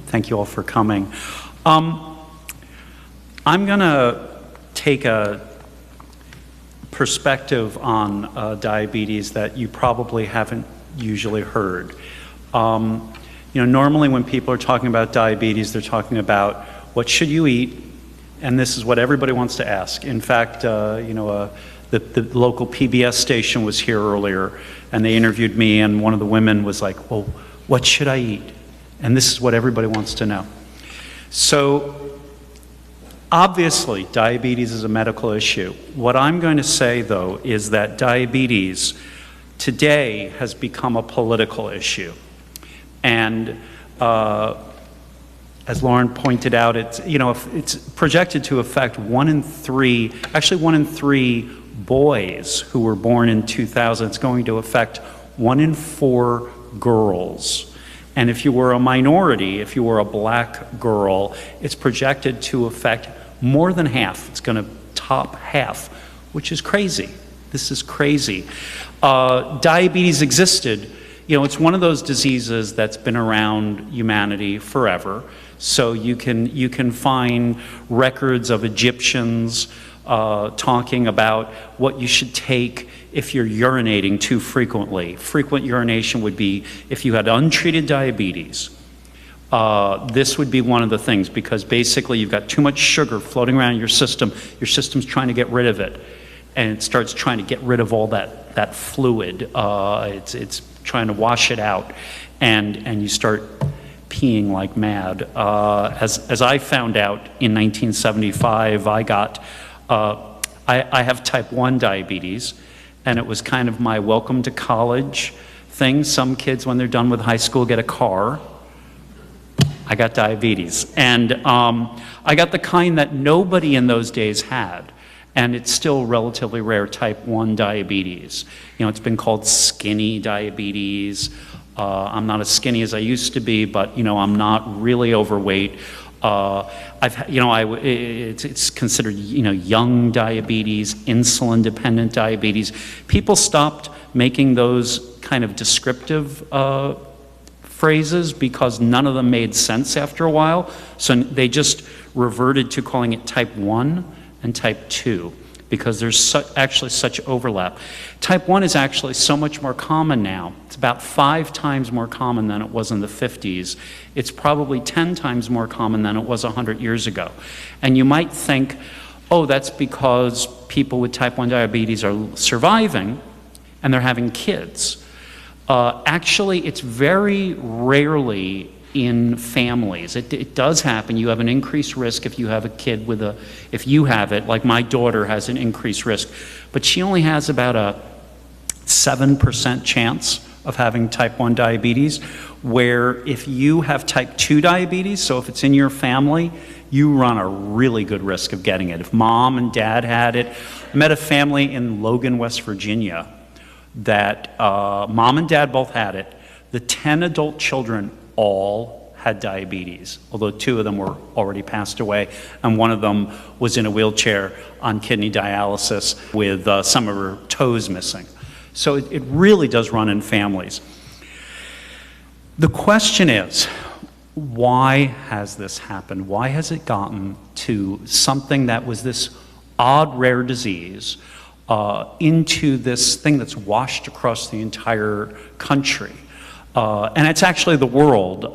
Thank you all for coming. I'm going to take a perspective on diabetes that you probably haven't usually heard. Normally when people are talking about diabetes, they're talking about what should you eat, and this is what everybody wants to ask. In fact, the local PBS station was here earlier, and they interviewed me, and one of the women was like, well, what should I eat? And this is what everybody wants to know. So, obviously, diabetes is a medical issue. What I'm going to say, though, is that diabetes today has become a political issue. And as Lauren pointed out, it's projected to affect 1 in 3, actually 1 in 3 boys who were born in 2000. It's going to affect 1 in 4 girls. And if you were a minority, if you were a black girl, it's projected to affect more than half. It's going to top half, which is crazy. This is crazy. Diabetes existed. It's one of those diseases that's been around humanity forever. So you can find records of Egyptians talking about what you should take if you're urinating too frequently. Frequent urination would be if you had untreated diabetes. This would be one of the things, because basically you've got too much sugar floating around in your system. Your system's trying to get rid of it, and it starts trying to get rid of all that fluid. It's trying to wash it out, and you start peeing like mad. As I found out in 1975, I have type 1 diabetes, and it was kind of my welcome to college thing. Some kids, when they're done with high school, get a car. I got diabetes, and I got the kind that nobody in those days had, and it's still relatively rare, type 1 diabetes. It's been called skinny diabetes. I'm not as skinny as I used to be, but I'm not really overweight. It's considered young diabetes, insulin dependent diabetes. People stopped making those kind of descriptive phrases because none of them made sense after a while. So they just reverted to calling it type 1 and type 2 because there's actually such overlap. Type 1 is actually so much more common now. It's about 5 times more common than it was in the 50s. It's probably 10 times more common than it was 100 years ago. And you might think, oh, that's because people with type 1 diabetes are surviving and they're having kids. Actually, it's very rarely in families. It does happen. You have an increased risk if you have a kid if you have it, like my daughter has an increased risk, but she only has about a 7% chance of having type 1 diabetes, where if you have type 2 diabetes, so if it's in your family, you run a really good risk of getting it. If mom and dad had it, I met a family in Logan, West Virginia, that mom and dad both had it. The 10 adult children all had diabetes, although 2 of them were already passed away, and one of them was in a wheelchair on kidney dialysis with some of her toes missing. So it really does run in families. The question is, why has this happened? Why has it gotten to something that was this odd, rare disease into this thing that's washed across the entire country? And it's actually the world.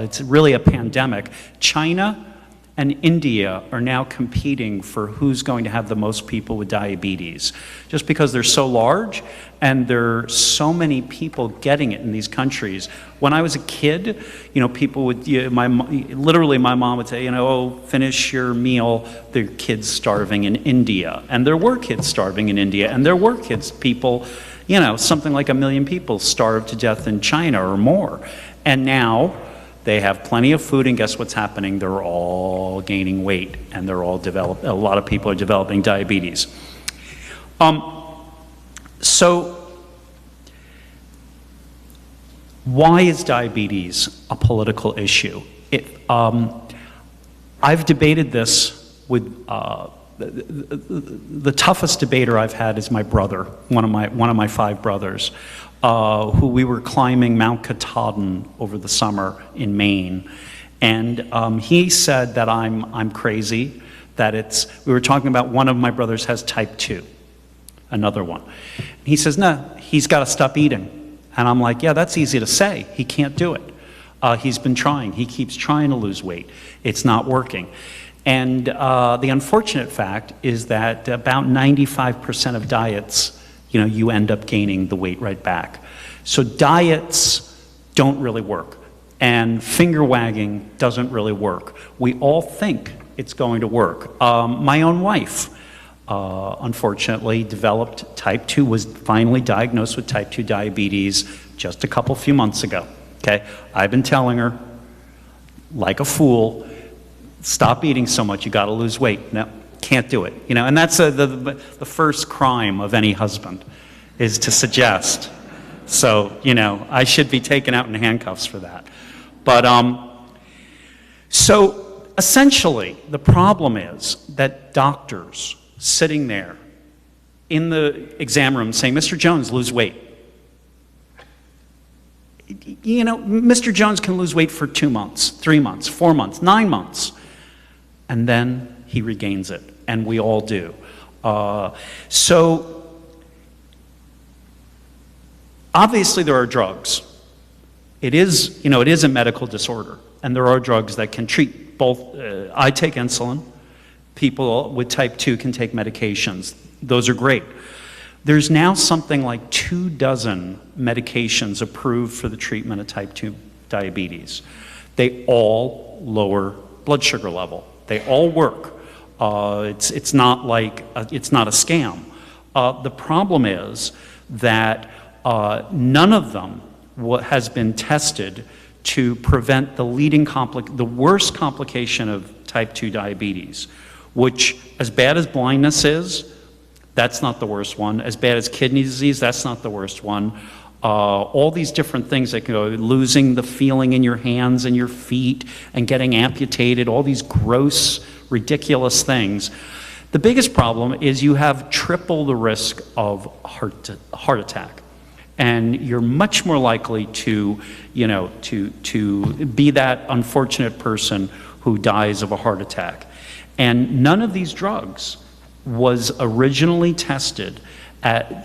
It's really a pandemic. China and India are now competing for who's going to have the most people with diabetes, just because they're so large and there are so many people getting it in these countries. When I was a kid, people would, literally my mom would say, oh, finish your meal, the kid's starving in India. And there were kids starving in India, and there were people, something like 1 million people starved to death in China or more. And now they have plenty of food, and guess what's happening? They're all gaining weight, and a lot of people are developing diabetes. So why is diabetes a political issue? I've debated this with the toughest debater I've had is my brother, one of my 5 brothers, who we were climbing Mount Katahdin over the summer in Maine, And he said that I'm crazy, that we were talking about one of my brothers has type 2, another one. He says, no, he's got to stop eating. And I'm like, yeah, that's easy to say. He can't do it. He's been trying. He keeps trying to lose weight. It's not working. And the unfortunate fact is that about 95% of diets, you end up gaining the weight right back. So diets don't really work. And finger wagging doesn't really work. We all think it's going to work. My own wife, unfortunately, developed type 2, was finally diagnosed with type 2 diabetes just a few months ago. Okay, I've been telling her, like a fool, stop eating so much, you got to lose weight. No, can't do it. And that's the first crime of any husband, is to suggest. So, I should be taken out in handcuffs for that. But, so essentially, the problem is that doctors sitting there in the exam room saying, Mr. Jones, lose weight. Mr. Jones can lose weight for 2 months, 3 months, 4 months, 9 months, and then he regains it, and we all do. So obviously there are drugs. It is a medical disorder, and there are drugs that can treat both. I take insulin. People with type 2 can take medications. Those are great. There's now something like 24 medications approved for the treatment of type 2 diabetes. They all lower blood sugar level. They all work. It's not a scam. The problem is that none of them has been tested to prevent the worst complication of type 2 diabetes, which, as bad as blindness is, that's not the worst one. As bad as kidney disease, that's not the worst one. All these different things that can go, losing the feeling in your hands and your feet and getting amputated, all these gross, ridiculous things. The biggest problem is you have triple the risk of heart attack. And you're much more likely to be that unfortunate person who dies of a heart attack. And none of these drugs was originally tested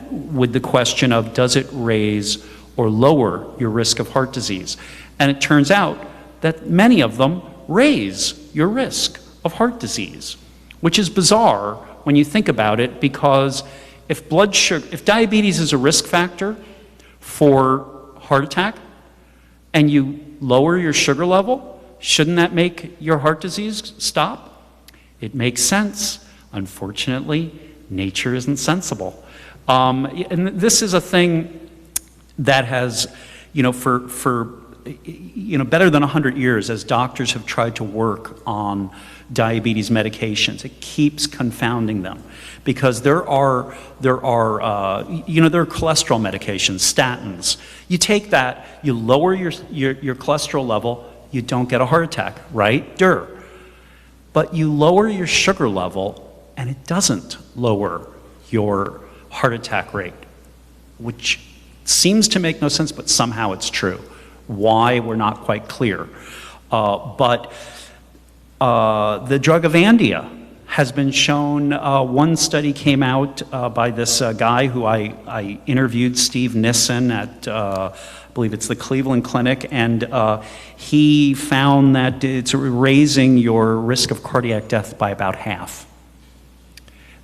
with the question of, does it raise or lower your risk of heart disease? And it turns out that many of them raise your risk of heart disease, which is bizarre when you think about it, because if diabetes is a risk factor for heart attack and you lower your sugar level, shouldn't that make your heart disease stop? It makes sense. Unfortunately, nature isn't sensible. And this is a thing that has, for better than 100 years, as doctors have tried to work on diabetes medications, it keeps confounding them, because there are cholesterol medications, statins. You take that, you lower your cholesterol level, you don't get a heart attack, right? But you lower your sugar level, and it doesn't lower your heart attack rate, which seems to make no sense, but somehow it's true. Why, we're not quite clear. But the drug Avandia has been shown. One study came out by this guy who I interviewed, Steve Nissen, at I believe it's the Cleveland Clinic, and he found that it's raising your risk of cardiac death by about half,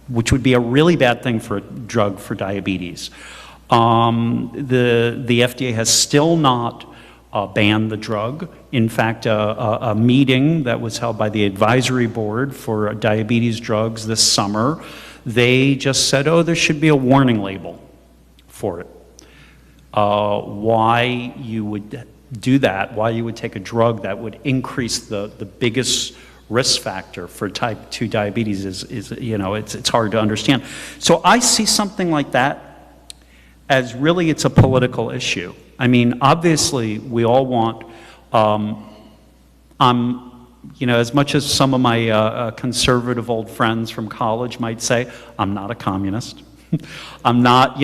which would be a really bad thing for a drug for diabetes. The FDA has still not banned the drug. In fact, a meeting that was held by the advisory board for diabetes drugs this summer, they just said, oh, there should be a warning label for it. Why you would do that, why you would take a drug that would increase the biggest risk factor for type 2 diabetes is it's hard to understand. So I see something like that as really, it's a political issue. I mean, obviously, we all want, as much as some of my conservative old friends from college might say, I'm not a communist. I'm not,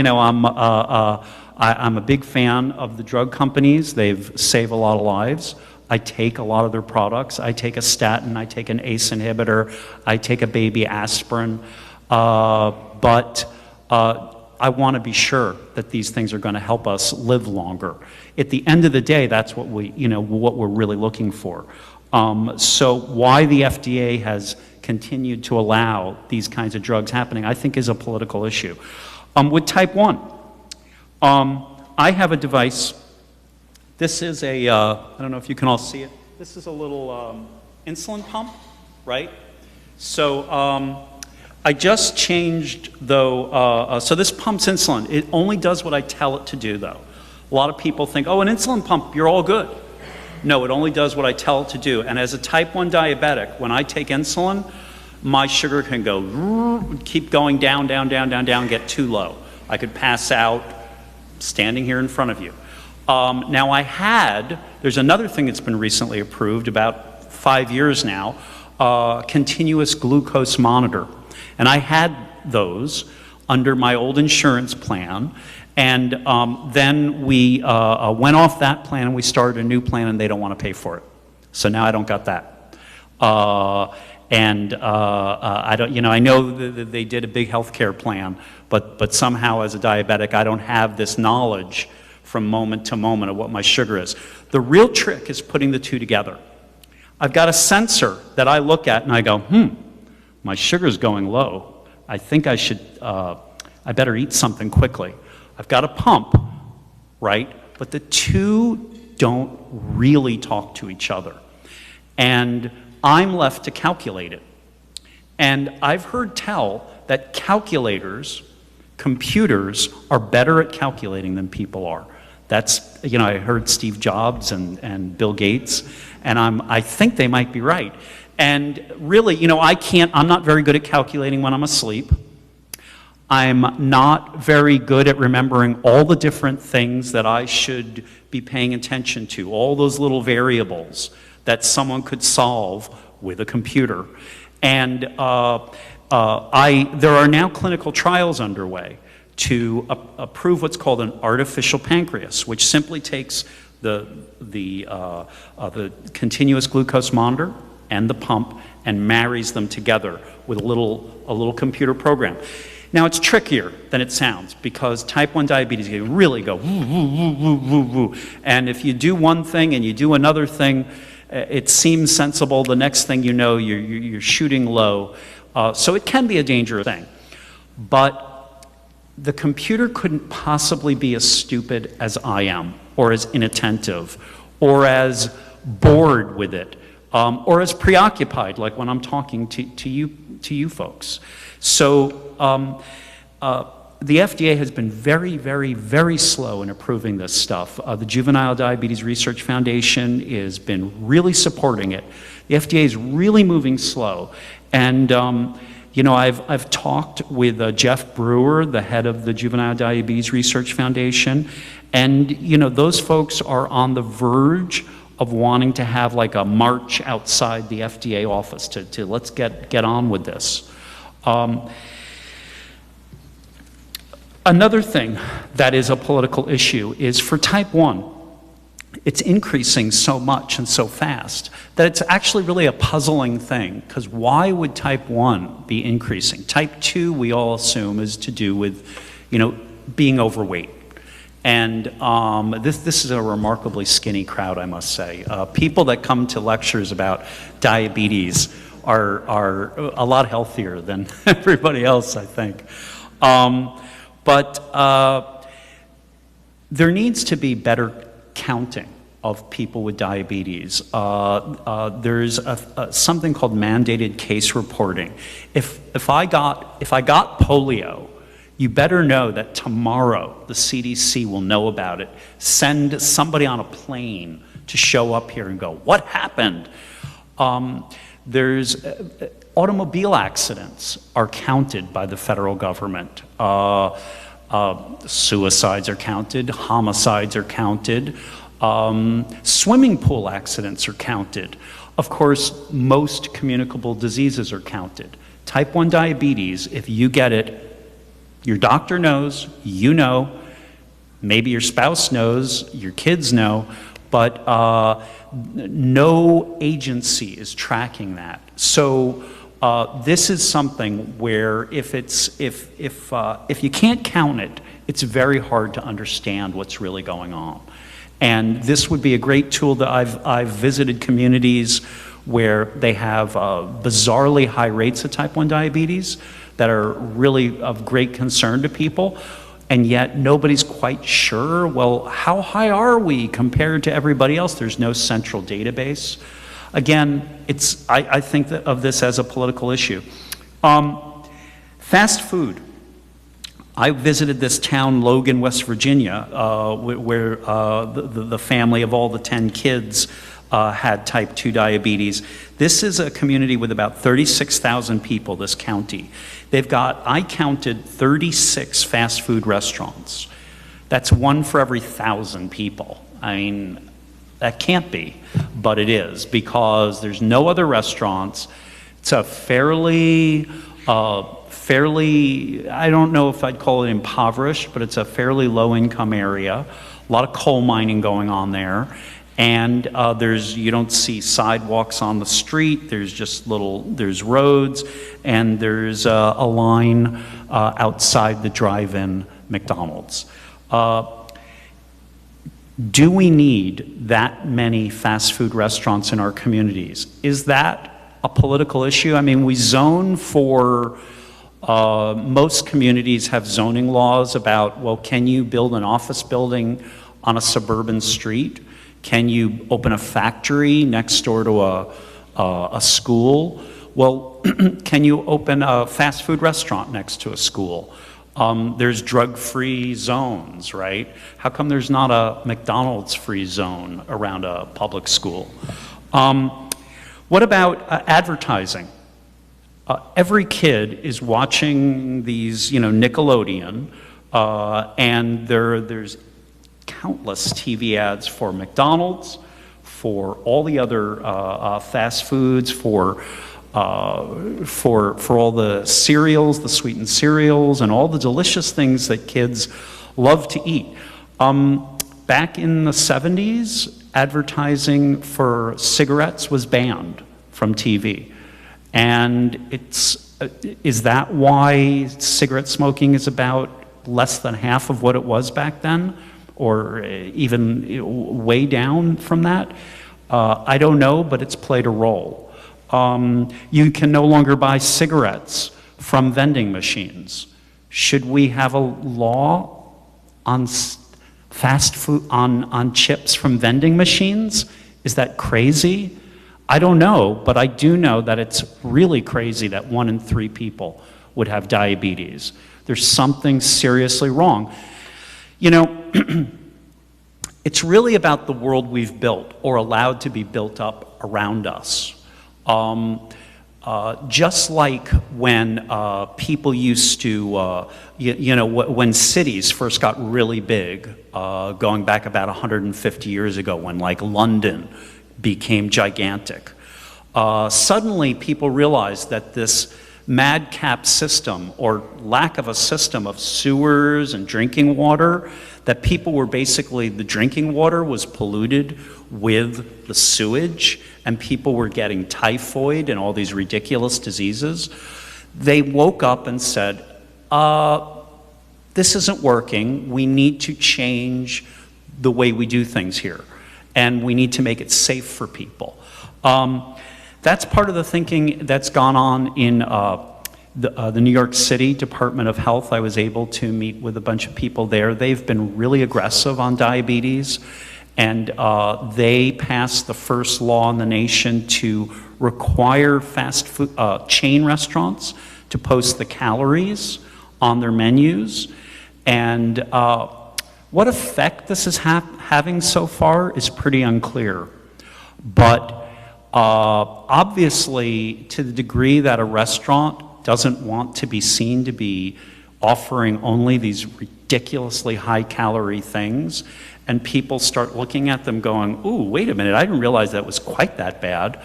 I'm a big fan of the drug companies. They've saved a lot of lives. I take a lot of their products. I take a statin, I take an ACE inhibitor, I take a baby aspirin, but I want to be sure that these things are going to help us live longer. At the end of the day, that's what what we're really looking for. So why the FDA has continued to allow these kinds of drugs happening, I think, is a political issue. With type 1, I have a device. This is a, I don't know if you can all see it. This is a little insulin pump, right? So I just changed, though, so this pumps insulin. It only does what I tell it to do, though. A lot of people think, oh, an insulin pump, you're all good. No, it only does what I tell it to do. And as a type 1 diabetic, when I take insulin, my sugar can go, keep going down, down, down, down, down, get too low. I could pass out standing here in front of you. Now there's another thing that's been recently approved, about 5 years now, continuous glucose monitor. And I had those under my old insurance plan, and then we went off that plan and we started a new plan, and they don't want to pay for it. So now I don't got that. I don't, I know that they did a big healthcare plan, but somehow as a diabetic, I don't have this knowledge from moment to moment of what my sugar is. The real trick is putting the two together. I've got a sensor that I look at and I go, my sugar's going low. I think I better eat something quickly. I've got a pump, right? But the two don't really talk to each other. And I'm left to calculate it. And I've heard tell that computers are better at calculating than people are. That's, I heard Steve Jobs and Bill Gates, and I think they might be right. And really, I'm not very good at calculating when I'm asleep. I'm not very good at remembering all the different things that I should be paying attention to, all those little variables that someone could solve with a computer. And there are now clinical trials underway to approve what's called an artificial pancreas, which simply takes the continuous glucose monitor and the pump and marries them together with a little computer program. Now, it's trickier than it sounds, because type 1 diabetes can really go woo, woo, woo, woo, woo, woo. And if you do one thing and you do another thing, it seems sensible. The next thing you know, you're shooting low. So it can be a dangerous thing. But the computer couldn't possibly be as stupid as I am, or as inattentive, or as bored with it, or as preoccupied, like when I'm talking to you folks. So the FDA has been very, very, very slow in approving this stuff. The Juvenile Diabetes Research Foundation has been really supporting it. The FDA is really moving slow. And I've talked with Jeff Brewer, the head of the Juvenile Diabetes Research Foundation, and those folks are on the verge of wanting to have like a march outside the FDA office to let's get on with this. Another thing that is a political issue is for type 1. It's increasing so much and so fast that it's actually really a puzzling thing, because why would type 1 be increasing? Type 2, we all assume, is to do with, being overweight. And this is a remarkably skinny crowd, I must say. People that come to lectures about diabetes are a lot healthier than everybody else, I think. But there needs to be better counting of people with diabetes. There's something called mandated case reporting. If I got polio, you better know that tomorrow the CDC will know about it. Send somebody on a plane to show up here and go, what happened? There's automobile accidents are counted by the federal government. Suicides are counted, homicides are counted, swimming pool accidents are counted. Of course, most communicable diseases are counted. Type 1 diabetes, if you get it, your doctor knows, you know, maybe your spouse knows, your kids know, but no agency is tracking that. So this is something where if you can't count it, it's very hard to understand what's really going on. And this would be a great tool that I've visited communities where they have bizarrely high rates of type 1 diabetes that are really of great concern to people, and yet nobody's quite sure, well, how high are we compared to everybody else? There's no central database. Again, I think of this as a political issue. Fast food. I visited this town, Logan, West Virginia, where the family of all the 10 kids had type 2 diabetes. This is a community with about 36,000 people, this county. They've got, I counted 36 fast food restaurants. That's one for every 1,000 people. I mean, that can't be, but it is, because there's no other restaurants. It's a fairly, I don't know if I'd call it impoverished, but it's a fairly low-income area. A lot of coal mining going on there. And you don't see sidewalks on the street. There's just there's roads, and there's a line outside the drive-in McDonald's. Do we need that many fast food restaurants in our communities? Is that a political issue? I mean, we zone for, most communities have zoning laws about, well, can you build an office building on a suburban street? Can you open a factory next door to a school? Well, can you open a fast food restaurant next to a school? There's drug-free zones, right? How come there's not a McDonald's-free zone around a public school? What about advertising? Every kid is watching these, Nickelodeon, and there's countless TV ads for McDonald's, for all the other fast foods, for all the cereals, the sweetened cereals, and all the delicious things that kids love to eat. Back in the 70s, advertising for cigarettes was banned from TV. And is that why cigarette smoking is about less than half of what it was back then? Or even way down from that? I don't know, but it's played a role. You can no longer buy cigarettes from vending machines. Should we have a law on fast food, on chips from vending machines? Is that crazy? I don't know, but I do know that it's really crazy that 1 in 3 people would have diabetes. There's something seriously wrong. It's really about the world we've built or allowed to be built up around us. Just like when people used to, when cities first got really big, going back about 150 years ago, when like London became gigantic, suddenly people realized that this madcap system, or lack of a system of sewers and drinking water, that people were basically, the drinking water was polluted with the sewage, and people were getting typhoid and all these ridiculous diseases. They woke up and said, this isn't working. We need to change the way we do things here, and we need to make it safe for people. That's part of the thinking that's gone on in the New York City Department of Health. I was able to meet with a bunch of people there. They've been really aggressive on diabetes, and they passed the first law in the nation to require fast food chain restaurants to post the calories on their menus. And what effect this is having so far is pretty unclear. But obviously, to the degree that a restaurant doesn't want to be seen to be offering only these ridiculously high-calorie things, and people start looking at them going, ooh, wait a minute, I didn't realize that was quite that bad,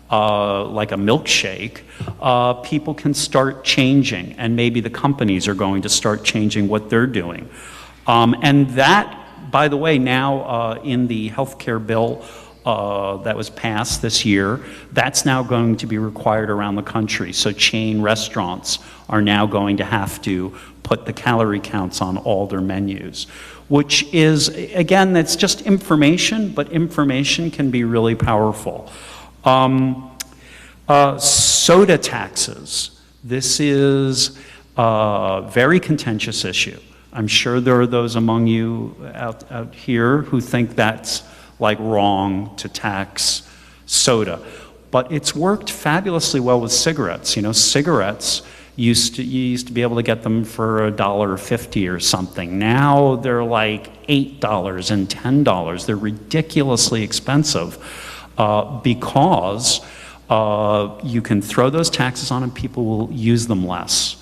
like a milkshake, people can start changing, and maybe the companies are going to start changing what they're doing. And that, by the way, now in the healthcare bill that was passed this year, that's now going to be required around the country. So chain restaurants are now going to have to put the calorie counts on all their menus, which is, again, that's just information, but information can be really powerful. Soda taxes. This is a very contentious issue. I'm sure there are those among you out here who think that's like wrong to tax soda. But it's worked fabulously well with cigarettes. You know, cigarettes you used to be able to get them for $1.50 or something. Now they're like $8 and $10. They're ridiculously expensive because you can throw those taxes on and people will use them less.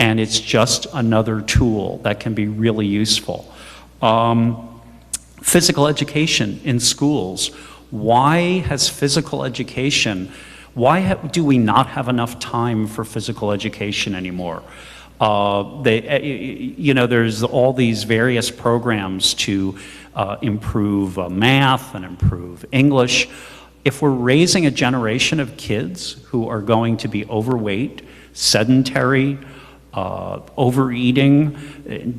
And it's just another tool that can be really useful. Physical education in schools. Why has physical education, do we not have enough time for physical education anymore? There's all these various programs to improve math and improve English. If we're raising a generation of kids who are going to be overweight, sedentary, overeating,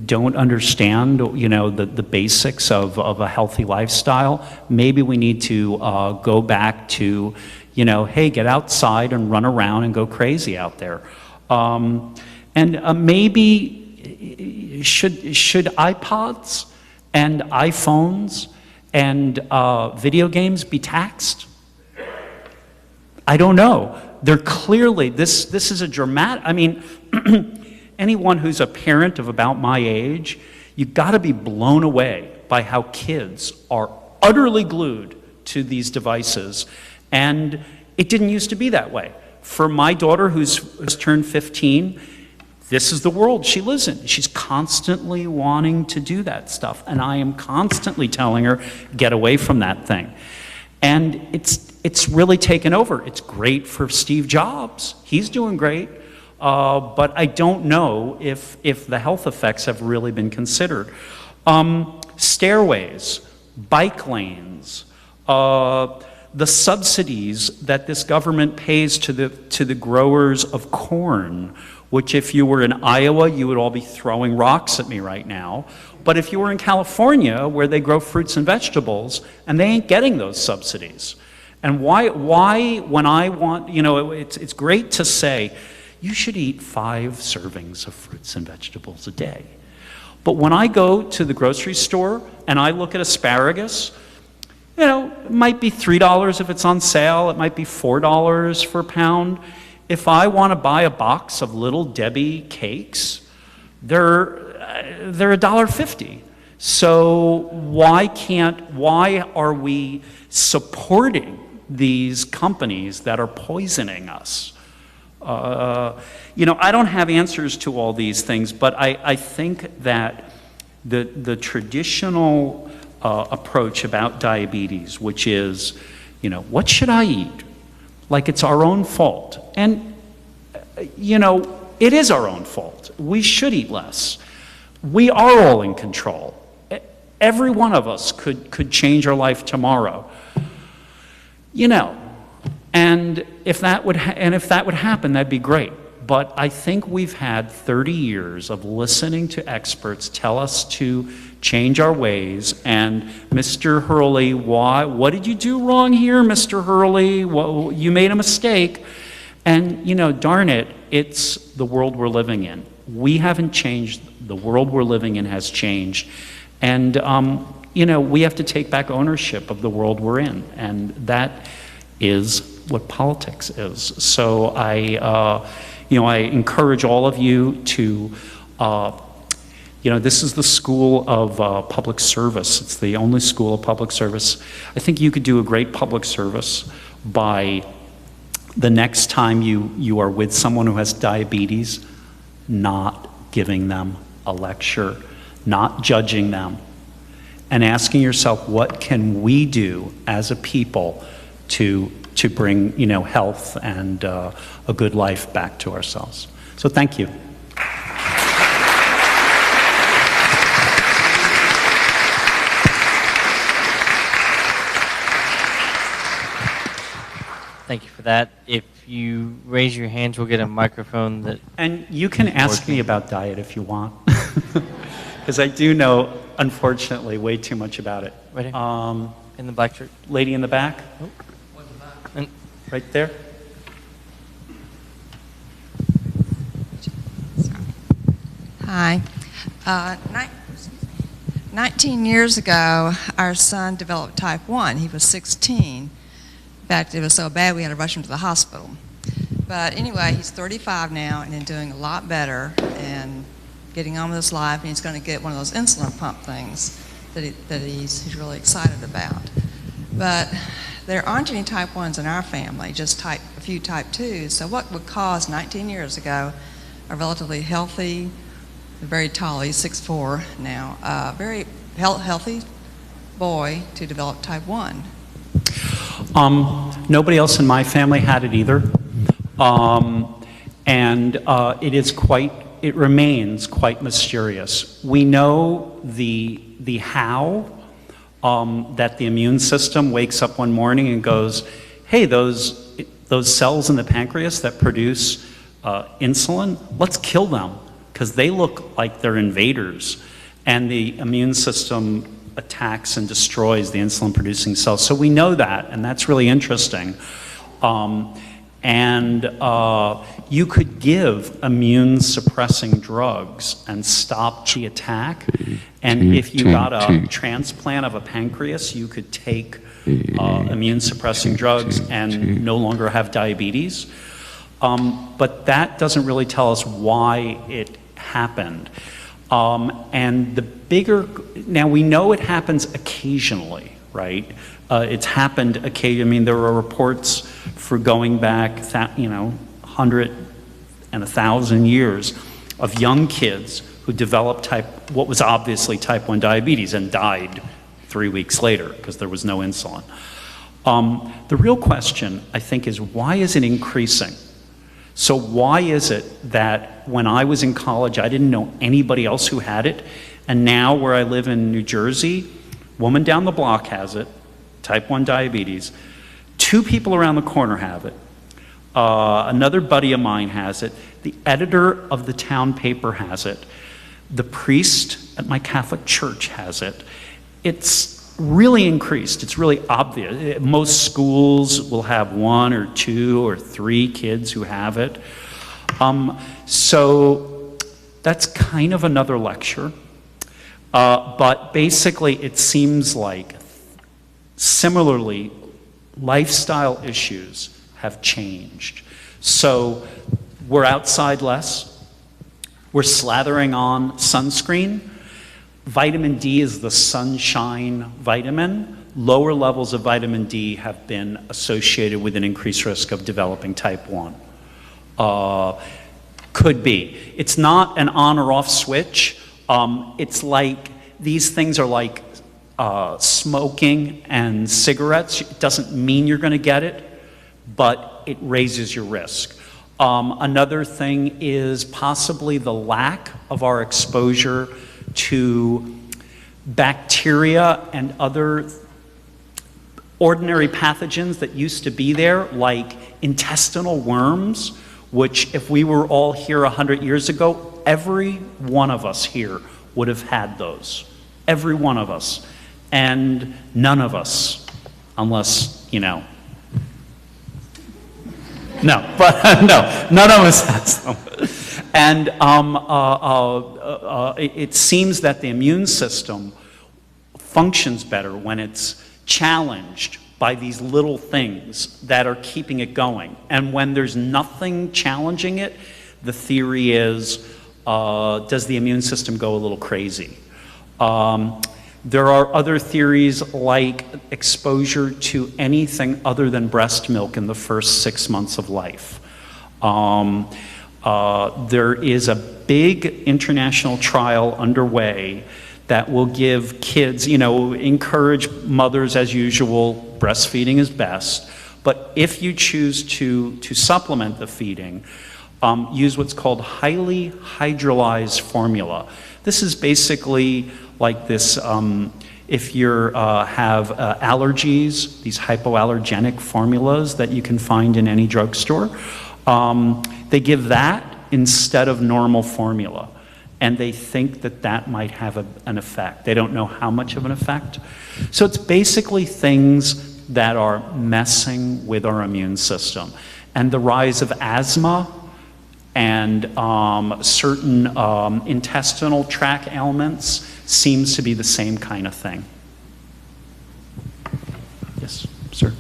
don't understand, the basics of a healthy lifestyle, maybe we need to go back to, hey, get outside and run around and go crazy out there. Maybe should iPods and iPhones and video games be taxed? I don't know. They're clearly, this is a dramatic, anyone who's a parent of about my age, you've got to be blown away by how kids are utterly glued to these devices. And it didn't used to be that way. For my daughter who's turned 15, this is the world she lives in. She's constantly wanting to do that stuff. And I am constantly telling her, get away from that thing. And it's really taken over. It's great for Steve Jobs. He's doing great. But I don't know if the health effects have really been considered. Stairways, bike lanes, the subsidies that this government pays to the growers of corn, which if you were in Iowa, you would all be throwing rocks at me right now. But if you were in California, where they grow fruits and vegetables, and they ain't getting those subsidies. And why when I want, it's great to say, you should eat 5 servings of fruits and vegetables a day. But when I go to the grocery store and I look at asparagus, it might be $3 if it's on sale, it might be $4 for a pound. If I want to buy a box of Little Debbie cakes, they're $1.50. So why are we supporting these companies that are poisoning us? I don't have answers to all these things, but I think that the traditional approach about diabetes, which is, what should I eat? Like it's our own fault. And, it is our own fault. We should eat less. We are all in control. Every one of us could change our life tomorrow. And if that would happen, that'd be great. But I think we've had 30 years of listening to experts tell us to change our ways. And Mr. Hurley, what did you do wrong here, Mr. Hurley? Well, you made a mistake. And, darn it, it's the world we're living in. We haven't changed. The world we're living in has changed. And, we have to take back ownership of the world we're in. And that is what politics is. So I encourage all of you to, this is the school of public service. It's the only school of public service. I think you could do a great public service by the next time you are with someone who has diabetes, not giving them a lecture, not judging them, and asking yourself, what can we do as a people to bring, health and a good life back to ourselves. So thank you. Thank you for that. If you raise your hands, we'll get a microphone that... And you can ask me about diet if you want, because I do know, unfortunately, way too much about it. Right here. In the black shirt. Lady in the back? And Right there? Hi. 19 years ago, our son developed type 1. He was 16. In fact, it was so bad we had to rush him to the hospital. But anyway, he's 35 now and doing a lot better and getting on with his life, and he's going to get one of those insulin pump things that he's really excited about. But there aren't any type 1s in our family, just a few type 2s. So what would cause 19 years ago a relatively healthy, very tall, he's 6'4" now, very healthy boy to develop type 1? Nobody else in my family had it either. It remains quite mysterious. We know the how, that the immune system wakes up one morning and goes, hey, those cells in the pancreas that produce insulin, let's kill them, because they look like they're invaders. And the immune system attacks and destroys the insulin-producing cells. So we know that, and that's really interesting. You could give immune-suppressing drugs and stop the attack. And if you got a transplant of a pancreas, you could take immune-suppressing drugs and no longer have diabetes. But that doesn't really tell us why it happened. Now we know it happens occasionally, right? It's happened occasionally. I mean, there are reports for going back, 100 and 1,000 years of young kids who developed what was obviously type 1 diabetes and died 3 weeks later because there was no insulin. The real question, I think, is why is it increasing? So why is it that when I was in college, I didn't know anybody else who had it, and now where I live in New Jersey, woman down the block has it, type 1 diabetes, 2 people around the corner have it, another buddy of mine has it, the editor of the town paper has it, the priest at my Catholic church has it. It's really increased. It's really obvious. Most schools will have 1 or 2 or 3 kids who have it. So that's kind of another lecture. But basically, it seems like similarly, lifestyle issues have changed. So we're outside less. We're slathering on sunscreen. Vitamin D is the sunshine vitamin. Lower levels of vitamin D have been associated with an increased risk of developing type 1. Could be. It's not an on or off switch. It's like, these things are like smoking and cigarettes. It doesn't mean you're going to get it, but it raises your risk. Another thing is possibly the lack of our exposure to bacteria and other ordinary pathogens that used to be there, like intestinal worms, which if we were all here 100 years ago, every one of us here would have had those. Every one of us. And none of us, unless, no, but no, none of us has them. And it seems that the immune system functions better when it's challenged by these little things that are keeping it going. And when there's nothing challenging it, the theory is, does the immune system go a little crazy? There are other theories like exposure to anything other than breast milk in the first 6 months of life. There is a big international trial underway that will give kids, encourage mothers as usual, breastfeeding is best, but if you choose to supplement the feeding, use what's called highly hydrolyzed formula. This is basically like this, If you have allergies, these hypoallergenic formulas that you can find in any drugstore, they give that instead of normal formula. And they think that that might have an effect. They don't know how much of an effect. So it's basically things that are messing with our immune system. And the rise of asthma and certain intestinal tract ailments seems to be the same kind of thing. Yes, sir.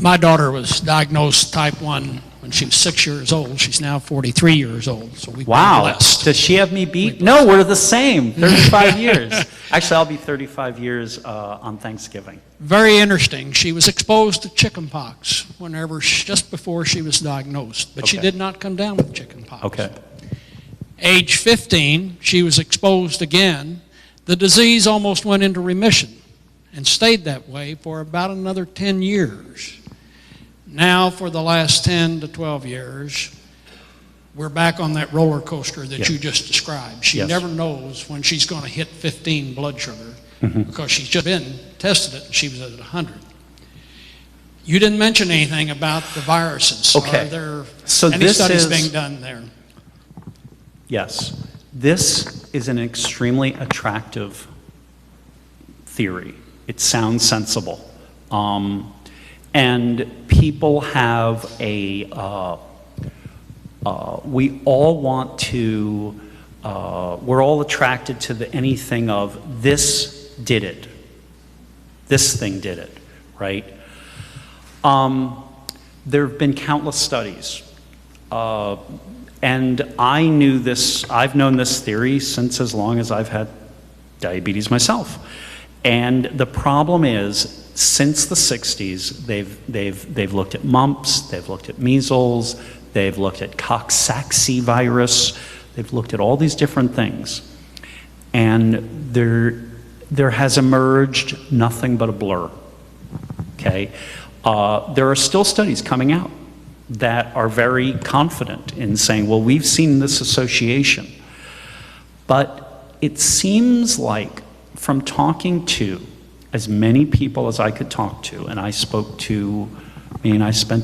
My daughter was diagnosed type 1 when she was 6 years old. She's now 43 years old, so we've been blessed. Does she have me beat? No, we're the same, 35 years. Actually, I'll be 35 years on Thanksgiving. Very interesting. She was exposed to chickenpox just before she was diagnosed, but she Okay. did not come down with chickenpox. Okay. Age 15, she was exposed again. The disease almost went into remission and stayed that way for about another 10 years. Now, for the last 10 to 12 years, we're back on that roller coaster that Yes. you just described. She Yes. never knows when she's going to hit 15 blood sugar because she's just been tested it and she was at 100. You didn't mention anything about the viruses. Okay. Are there So any this studies is- being done there? Yes. This is an extremely attractive theory. It sounds sensible. And people have we all want to, we're all attracted to anything of this did it. This thing did it, right? There have been countless studies. And I've known this theory since as long as I've had diabetes myself. And the problem is, since the 60s, they've looked at mumps, they've looked at measles, they've looked at Coxsackie virus, they've looked at all these different things. And there has emerged nothing but a blur, okay? There are still studies coming out that are very confident in saying, well, we've seen this association. But it seems like from talking to as many people as I could talk to, and I spent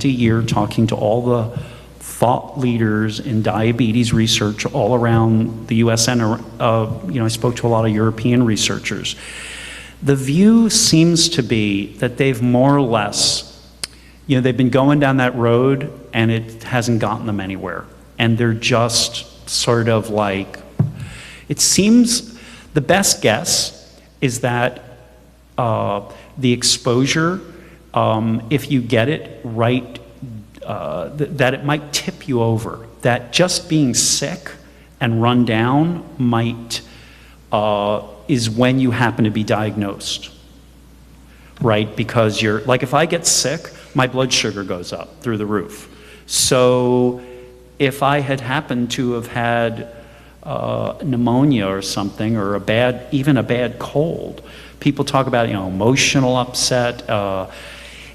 a year talking to all the thought leaders in diabetes research all around the US, and I spoke to a lot of European researchers. The view seems to be that they've more or less, they've been going down that road and it hasn't gotten them anywhere. And they're just sort of like, it seems the best guess is that the exposure, if you get it right, that it might tip you over. That just being sick and run down is when you happen to be diagnosed, right? Because like if I get sick, my blood sugar goes up through the roof. So if I had happened to have had pneumonia or something, or even a bad cold, people talk about emotional upset.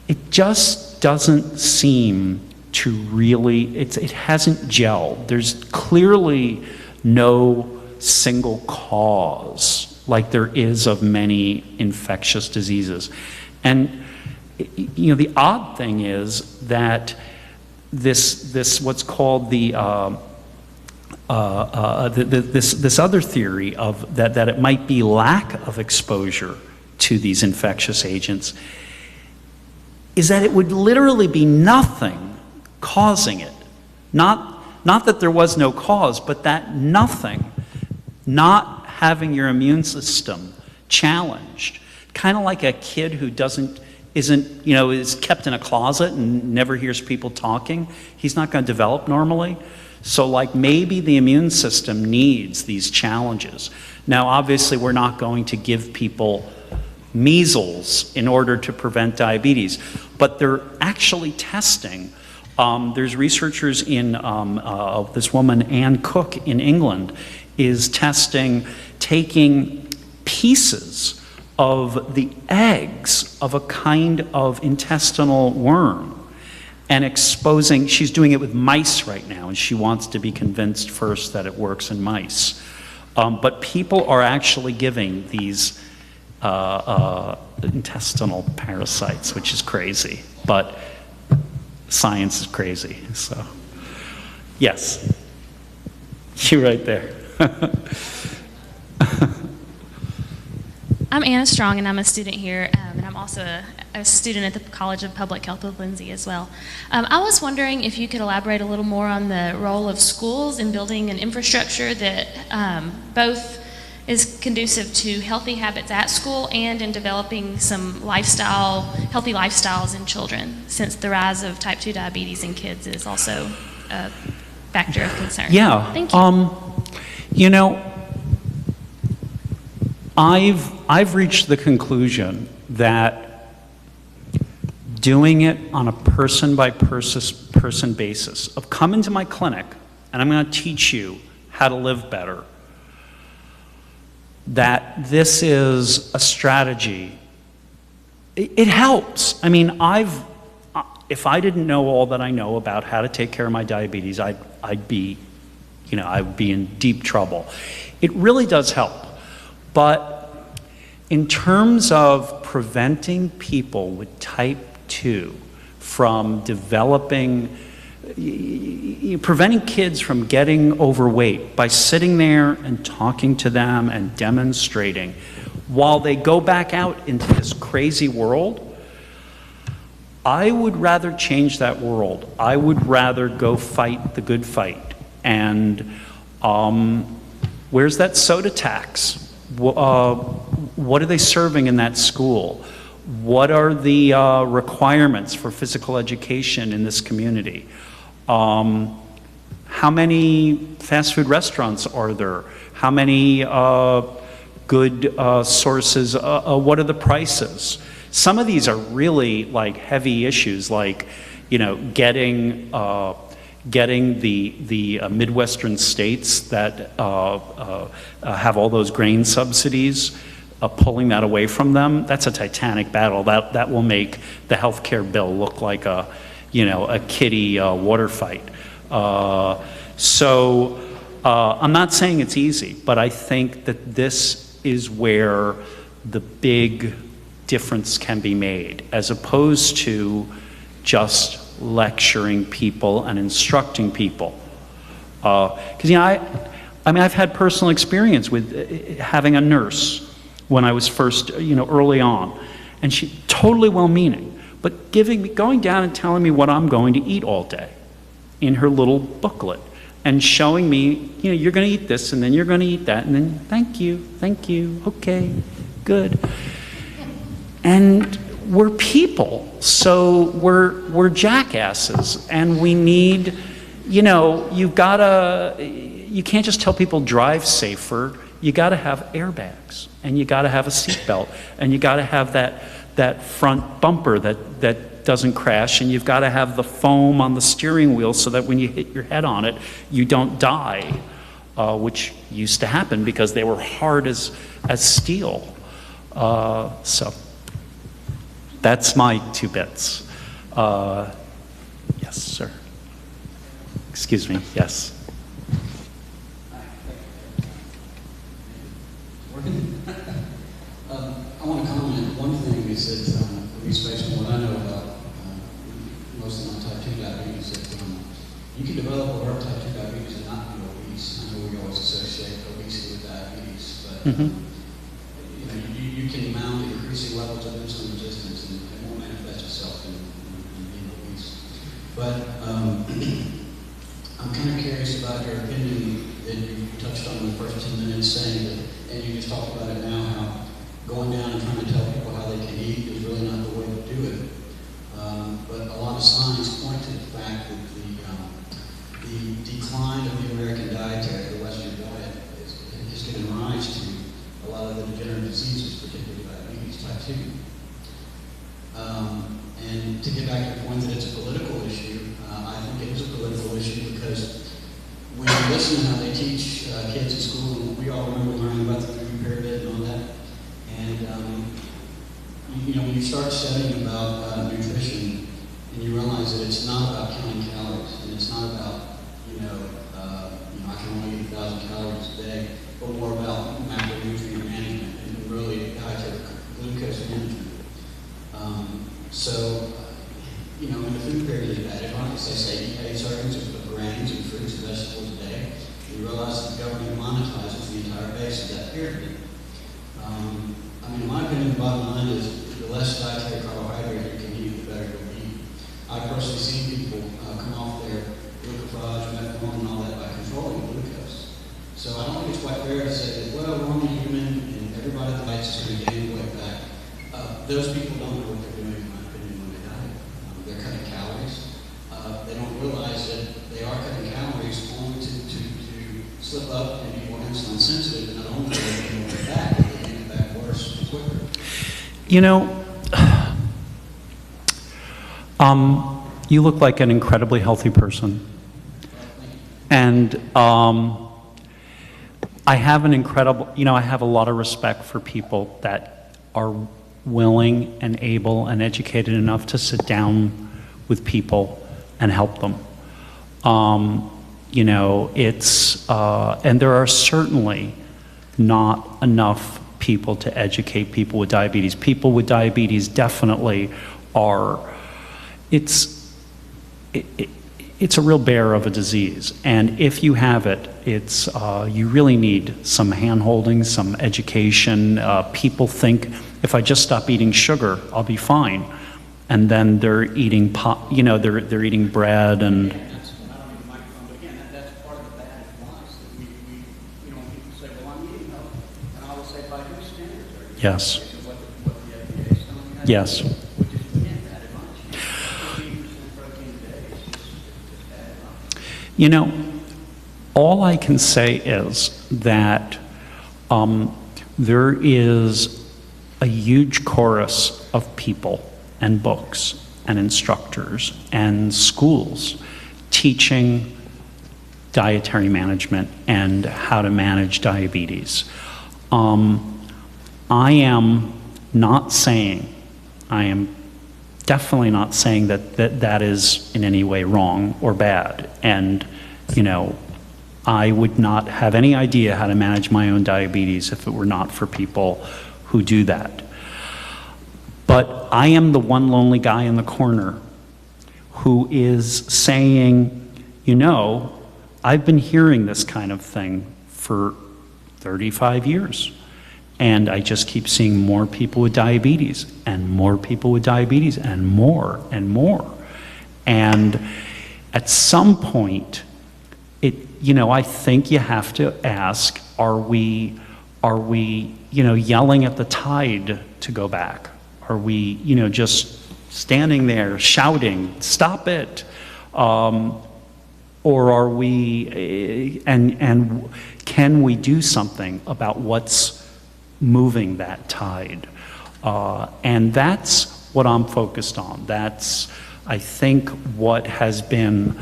It just doesn't seem to really, it hasn't gelled. There's clearly no single cause like there is of many infectious diseases. And the odd thing is that this what's called this other theory of that it might be lack of exposure to these infectious agents, is that it would literally be nothing causing it. Not that there was no cause, but that nothing, not having your immune system challenged. Kind of like a kid who is kept in a closet and never hears people talking. He's not going to develop normally. So like maybe the immune system needs these challenges. Now obviously we're not going to give people measles in order to prevent diabetes, but they're actually testing. There's researchers in, this woman, Anne Cook in England, is testing taking pieces of the eggs of a kind of intestinal worm and exposing, she's doing it with mice right now, and she wants to be convinced first that it works in mice. But people are actually giving these intestinal parasites, which is crazy, but science is crazy, so. Yes, you right there. I'm Anna Strong, and I'm a student here, and I'm also a student at the College of Public Health with Lindsay as well. I was wondering if you could elaborate a little more on the role of schools in building an infrastructure that both is conducive to healthy habits at school and in developing some healthy lifestyles in children, since the rise of type 2 diabetes in kids is also a factor of concern. Yeah. Thank you. You know, I've reached the conclusion that doing it on a person-by-person basis, of come into my clinic and I'm going to teach you how to live better, that this is a strategy. It helps. I mean, if I didn't know all that I know about how to take care of my diabetes, I'd be in deep trouble. It really does help. But in terms of preventing people with type 2 from developing, preventing kids from getting overweight by sitting there and talking to them and demonstrating while they go back out into this crazy world, I would rather change that world. I would rather go fight the good fight. And where's that soda tax? What are they serving in that school? What are the requirements for physical education in this community? How many fast food restaurants are there? How many good sources? What are the prices? Some of these are really like heavy issues, like, you know, getting the Midwestern states that have all those grain subsidies, pulling that away from them. That's a titanic battle. That will make the health care bill look like a kiddie water fight. So I'm not saying it's easy, but I think that this is where the big difference can be made, as opposed to just lecturing people and instructing people. Because I've had personal experience with having a nurse when I was first, early on, and she totally well-meaning, but going down and telling me what I'm going to eat all day in her little booklet, and showing me, you're going to eat this, and then you're going to eat that, and then thank you, okay, good. And we're people, so we're jackasses, and we need, you can't just tell people drive safer. You got to have airbags, and you got to have a seatbelt, and you got to have that front bumper that doesn't crash, and you've got to have the foam on the steering wheel so that when you hit your head on it, you don't die, which used to happen because they were hard as steel. So that's my 2 bits. Yes, sir. Excuse me, yes. I want to comment. One thing is that, at least based on what I know about most of my type 2 diabetes, that you can develop a type 2 diabetes and not be obese. I know we always associate obesity with diabetes, but you can mount increasing levels of insulin resistance, and it won't manifest itself in being obese. But I'm kind of curious about your opinion that you touched on in the first 10 minutes, saying that, and you just talked about it now, how going down and trying to tell people how they can eat is really not the way to do it. But a lot of science point to the fact that the decline of the American dietary, the Western diet, is giving rise to a lot of the degenerative diseases, particularly diabetes type 2. And to get back to the point that it's a political issue, I think it is a political issue because when you listen to how they teach kids in school, and we all remember learning about the food pyramid and all that, and when you start studying about nutrition, and you realize that it's not about counting calories, and it's not about, I can only eat 1,000 calories a day, but more about macronutrient management and really dietary glucose management. In the food pyramid of antibiotics, they say eat 8 servings of grains and fruits and vegetables a day. You realize that the government monetizes the entire base of that pyramid. In my opinion, the bottom line is the less dietary carbohydrate you can eat, the better you'll be. I've personally seen people come off their glucophage, metformin, and all that by controlling glucose. So I don't think it's quite fair to say that, well, we're only human and everybody that bites is going to gain weight back. Those people don't know what they're doing, in my opinion, when they diet. They're cutting calories. They don't realize that they are cutting calories only to slip up and be more insulin sensitive, and not only do they gain weight back, but they gain it back worse and quicker. You look like an incredibly healthy person. And I have I have a lot of respect for people that are willing and able and educated enough to sit down with people and help them. And there are certainly not enough people to educate people with diabetes. People with diabetes definitely are, it's a real bear of a disease. And if you have it, you really need some hand-holding, some education. People think, if I just stop eating sugar, I'll be fine. And then they're eating they're eating bread and... That's, I don't need the microphone, but again, that's part of the bad advice that we people say, well, I'm eating healthy. And I will say, by whose standards are you? Yes. What the FDA is telling you. Yes. Which is, again, bad advice. 15% protein a day is just bad advice. All I can say is that there is a huge chorus of people and books and instructors and schools teaching dietary management and how to manage diabetes. I am definitely not saying that is in any way wrong or bad. And, I would not have any idea how to manage my own diabetes if it were not for people who do that. But I am the one lonely guy in the corner who is saying, I've been hearing this kind of thing for 35 years. And I just keep seeing more people with diabetes and more people with diabetes and more and more. And at some point, I think you have to ask, are we yelling at the tide to go back? Are we, just standing there shouting, stop it? Or are we, and can we do something about what's moving that tide? And that's what I'm focused on. That's, I think, what has been,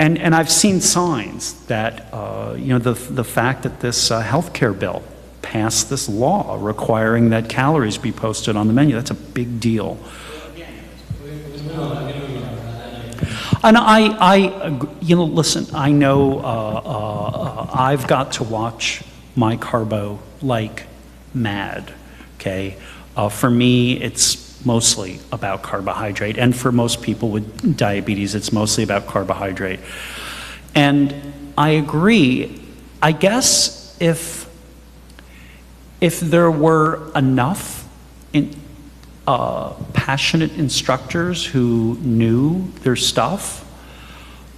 and I've seen signs that, the fact that this healthcare bill passed this law requiring that calories be posted on the menu, that's a big deal. And listen, I know I've got to watch my carbo like mad, okay? For me, it's mostly about carbohydrate, and for most people with diabetes, it's mostly about carbohydrate. And I agree. I guess if there were enough passionate instructors who knew their stuff,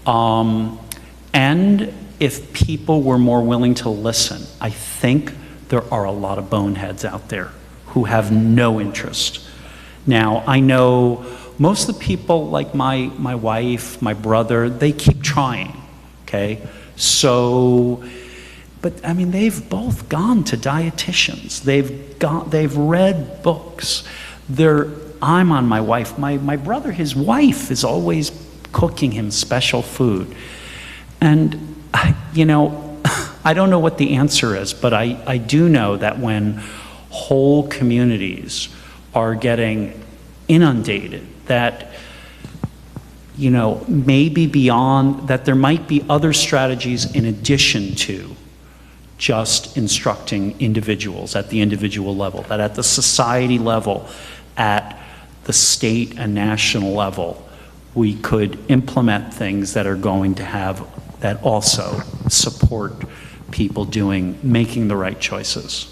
and if people were more willing to listen, I think there are a lot of boneheads out there who have no interest. Now, I know most of the people, like my wife, my brother, they keep trying, okay? So, but I mean, they've both gone to dietitians. They've read books. I'm on my wife. My brother, his wife is always cooking him special food. And, I don't know what the answer is, but I do know that when whole communities are getting inundated, that, you know, maybe beyond, that there might be other strategies in addition to just instructing individuals at the individual level, that at the society level, at the state and national level, we could implement things that are going to have, that also support people making the right choices.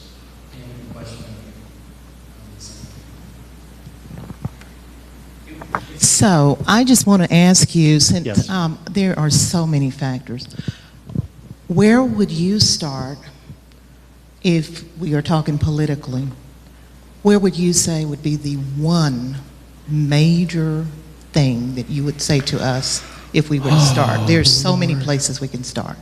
So I just want to ask you, since Yes. there are so many factors, where would you start if we are talking politically? Where would you say would be the one major thing that you would say to us if we were to start? There's so many places we can start.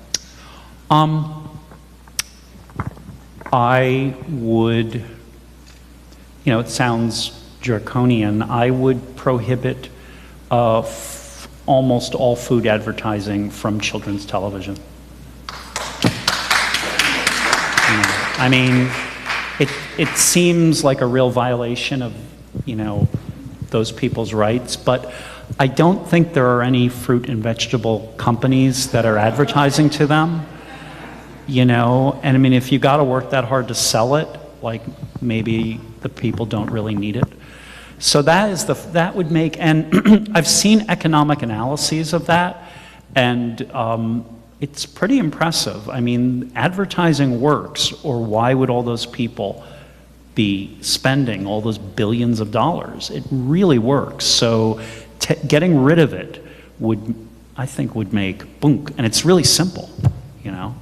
I would, you know, it sounds draconian, I would prohibit almost all food advertising from children's television. I mean, it seems like a real violation of, you know, those people's rights, but I don't think there are any fruit and vegetable companies that are advertising to them, you know, and I mean, if you got to work that hard to sell it, like maybe the people don't really need it. So that would make, and I've seen economic analyses of that, and it's pretty impressive. I mean, advertising works, or why would all those people be spending all those billions of dollars? It really works. So getting rid of it would, I think, would make boom, and it's really simple, you know.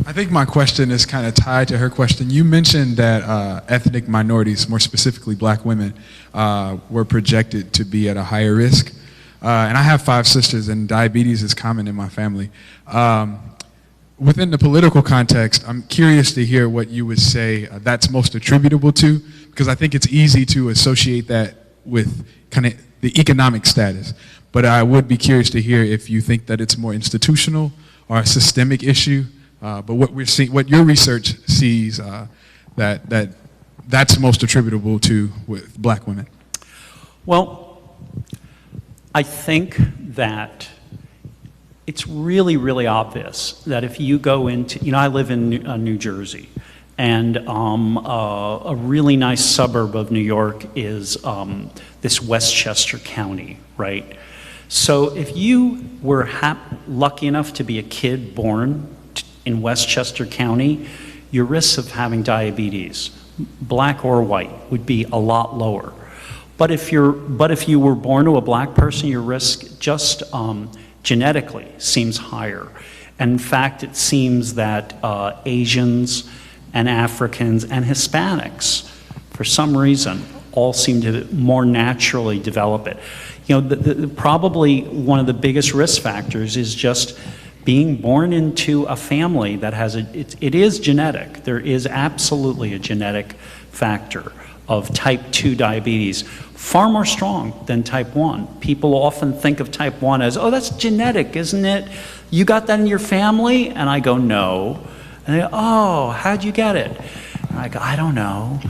I think my question is kind of tied to her question. You mentioned that ethnic minorities, more specifically black women, were projected to be at a higher risk. And I have 5 sisters, and diabetes is common in my family. Within the political context, I'm curious to hear what you would say that's most attributable to, because I think it's easy to associate that with kind of the economic status. But I would be curious to hear if you think that it's more institutional or a systemic issue. But what we're seeing, what your research sees, that's most attributable to with black women. Well, I think that it's really, really obvious that if you go into, you know, I live in New Jersey, and a really nice suburb of New York is this Westchester County, right? So if you were lucky enough to be a kid born in Westchester County, your risks of having diabetes, black or white, would be a lot lower. But if you were born to a black person, your risk just genetically seems higher. And in fact, it seems that Asians and Africans and Hispanics, for some reason, all seem to more naturally develop it. You know, probably one of the biggest risk factors is just being born into a family that has it is genetic. There is absolutely a genetic factor of type 2 diabetes, far more strong than type 1. People often think of type 1 as, oh, that's genetic, isn't it? You got that in your family? And I go, no. And they go, oh, how'd you get it? And I go, I don't know.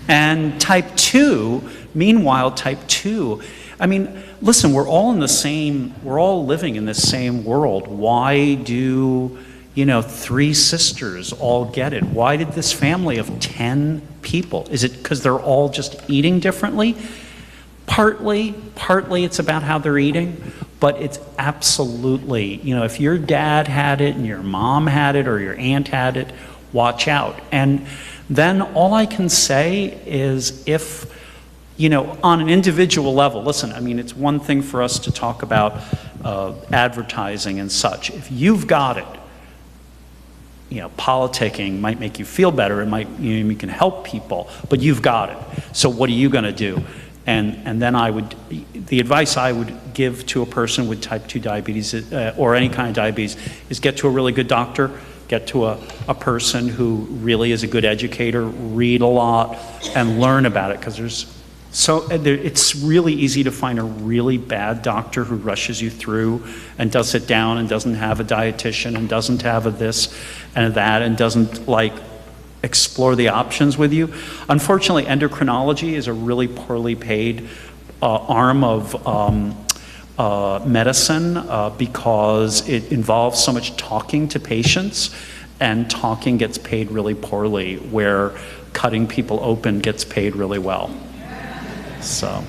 And type 2, meanwhile, type 2, I mean, listen, we're all living in the same world. Why do, you know, 3 sisters all get it? Why did this family of 10 people? Is it because they're all just eating differently? Partly it's about how they're eating, but it's absolutely, you know, if your dad had it and your mom had it or your aunt had it, watch out. And then all I can say is if, you know, on an individual level, listen, I mean, it's one thing for us to talk about advertising and such. If you've got it, you know, politicking might make you feel better. It might, you know, you can help people, but you've got it. So what are you going to do? And then the advice I would give to a person with type 2 diabetes or any kind of diabetes is get to a really good doctor, get to a person who really is a good educator, read a lot, and learn about it, because it's really easy to find a really bad doctor who rushes you through and does it down and doesn't have a dietitian and doesn't have a this and a that and doesn't, like, explore the options with you. Unfortunately, endocrinology is a really poorly paid arm of medicine because it involves so much talking to patients, and talking gets paid really poorly, where cutting people open gets paid really well. So.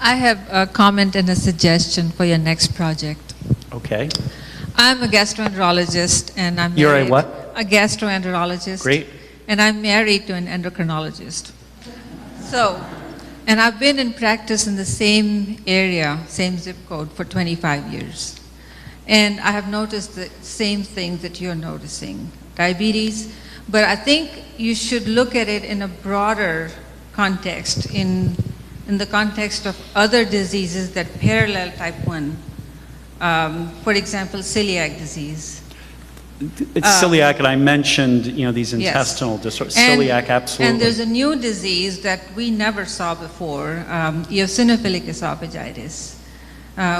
I have a comment and a suggestion for your next project. Okay. I'm a gastroenterologist and I'm married. You're a what? A gastroenterologist. Great. And I'm married to an endocrinologist. So, and I've been in practice in the same area, same zip code for 25 years. And I have noticed the same things that you're noticing, diabetes, but I think you should look at it in a broader context, in the context of other diseases that parallel type 1. For example, celiac disease. It's celiac, and I mentioned, these intestinal disorders. Celiac, absolutely. And there's a new disease that we never saw before, eosinophilic esophagitis,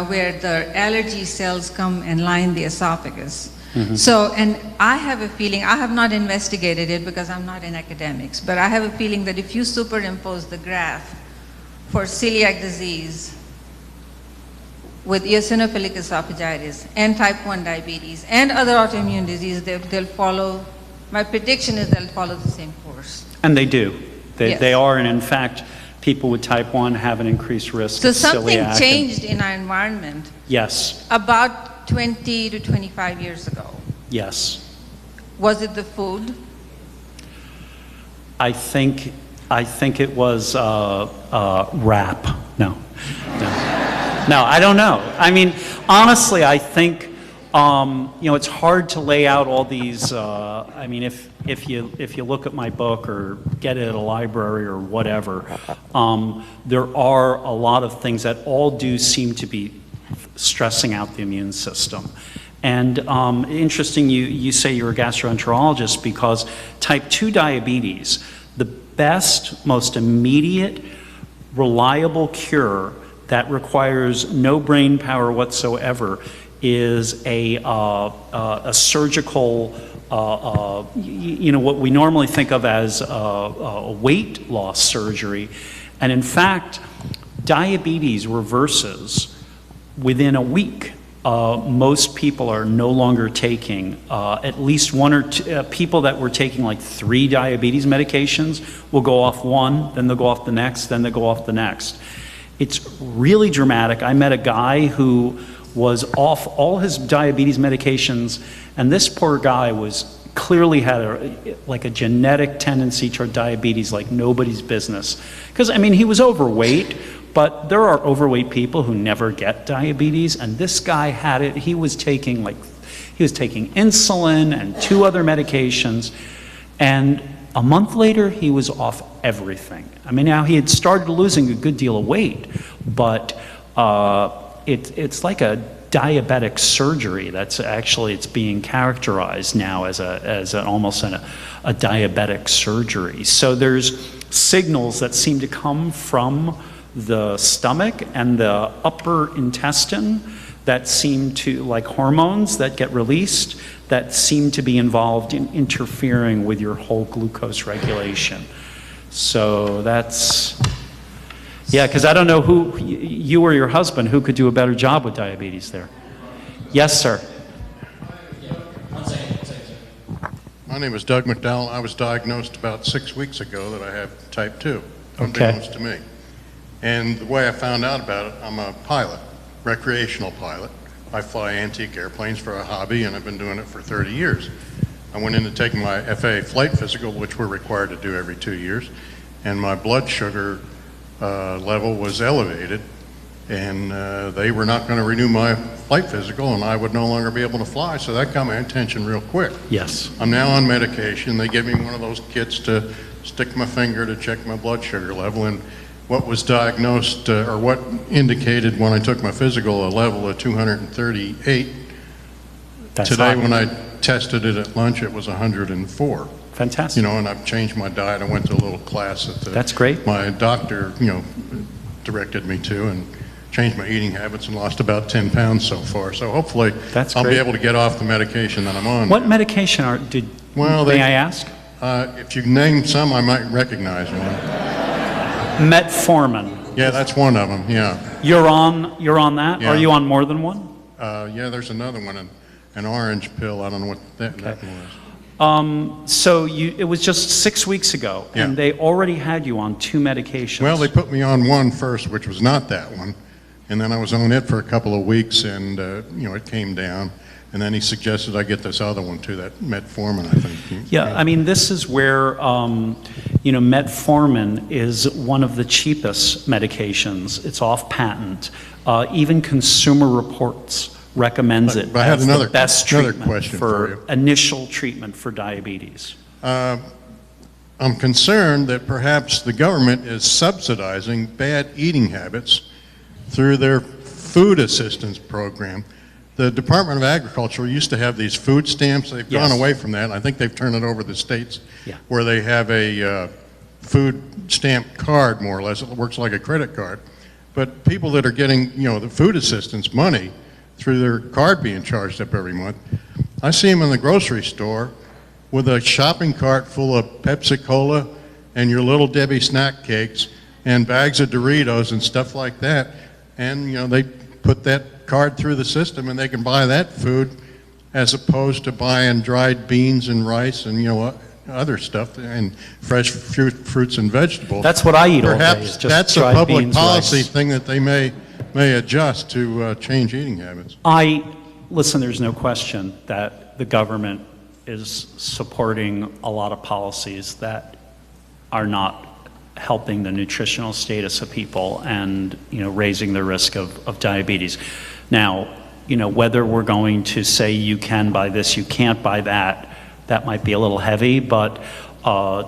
where the allergy cells come and line the esophagus. Mm-hmm. So, and I have a feeling, I have not investigated it because I'm not in academics, but I have a feeling that if you superimpose the graph for celiac disease with eosinophilic esophagitis and type 1 diabetes and other autoimmune diseases, they'll follow, my prediction is they'll follow the same course. And they do. Yes. They are, and in fact, people with type 1 have an increased risk of celiac. So something changed in our environment Yes, about 20 to 25 years ago. yes. Was it the food? I think it was rap. No. No, I don't know. I mean, honestly, I think it's hard to lay out all these. I mean, if you look at my book or get it at a library or whatever, there are a lot of things that all do seem to be stressing out the immune system. And interesting, you say you're a gastroenterologist, because type 2 diabetes, the best, most immediate, reliable cure that requires no brain power whatsoever is a surgical, what we normally think of as a weight loss surgery. And in fact, diabetes reverses within a week. Most people are no longer taking, at least one or two, people that were taking like 3 diabetes medications will go off one, then they'll go off the next, then they'll go off the next. It's really dramatic. I met a guy who was off all his diabetes medications, and this poor guy clearly had a genetic tendency toward diabetes like nobody's business. Because, I mean, he was overweight, but there are overweight people who never get diabetes, and this guy had it. He was taking insulin and 2 other medications, and a month later, he was off everything. I mean, now he had started losing a good deal of weight, but it's like a diabetic surgery. It's being characterized now as almost a diabetic surgery. So there's signals that seem to come from the stomach and the upper intestine that seem to, like hormones that get released, that seem to be involved in interfering with your whole glucose regulation. So that's, because I don't know who, you or your husband, who could do a better job with diabetes there. Yes, sir. My name is Doug McDowell. I was diagnosed about 6 weeks ago that I have type 2, Okay. unbeknownst to me. And the way I found out about it, I'm a pilot, recreational pilot. I fly antique airplanes for a hobby, and I've been doing it for 30 years. I went in to take my FAA flight physical, which we're required to do every 2 years, and my blood sugar level was elevated, and they were not going to renew my flight physical, and I would no longer be able to fly, so that got my attention real quick. Yes. I'm now on medication. They give me one of those kits to stick my finger to check my blood sugar level, and what was diagnosed, or what indicated when I took my physical, a level of 238. That's Today, high. when I tested it at lunch, it was 104. Fantastic. And I've changed my diet. I went to a little class that That's great. my doctor, directed me to, and changed my eating habits and lost about 10 pounds so far. So hopefully That's I'll be great. able to get off the medication that I'm on. What medication Well, may I ask? If you name some, I might recognize one. Metformin. Yeah, that's one of them, yeah. You're on that? Yeah. Are you on more than one? Yeah, there's another one, an orange pill. I don't know what that one was. So it was just 6 weeks ago, Yeah. and they already had you on 2 medications. Well, they put me on one first, which was not that one, and then I was on it for a couple of weeks, and it came down. And then he suggested I get this other one too, that metformin, I think. Yeah, I mean, this is where, metformin is one of the cheapest medications. It's off patent. Even Consumer Reports recommends it But I had as another- the best another treatment question for for you. initial treatment for diabetes. I'm concerned that perhaps the government is subsidizing bad eating habits through their food assistance program. The Department of Agriculture used to have these food stamps. They've Yes. gone away from that. I think they've turned it over to the states Yeah. where they have a food stamp card, more or less. It works like a credit card. But people that are getting, the food assistance money through their card being charged up every month, I see them in the grocery store with a shopping cart full of Pepsi-Cola and your Little Debbie snack cakes and bags of Doritos and stuff like that. And, they put that card through the system and they can buy that food as opposed to buying dried beans and rice and, other stuff and fresh fruits and vegetables. That's what I eat all day, is Perhaps just that's a dried public beans, policy rice. thing that they may adjust to change eating habits. Listen, there's no question that the government is supporting a lot of policies that are not helping the nutritional status of people and, raising the risk of diabetes. Now, whether we're going to say you can buy this, you can't buy that, that might be a little heavy, but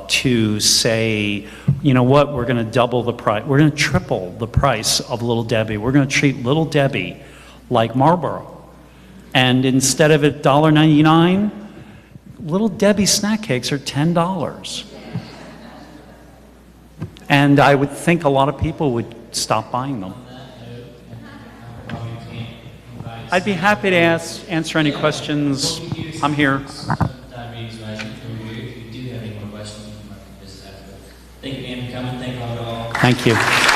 to say, what, we're going to double the price, we're going to triple the price of Little Debbie, we're going to treat Little Debbie like Marlboro. And instead of at $1.99, Little Debbie snack cakes are $10. And I would think a lot of people would stop buying them. I'd be happy to answer any questions. I'm here. Diabetes rising through here. If you do have any more questions, you might visit after. Thank you, Dan, for coming. Thank you all. Thank you.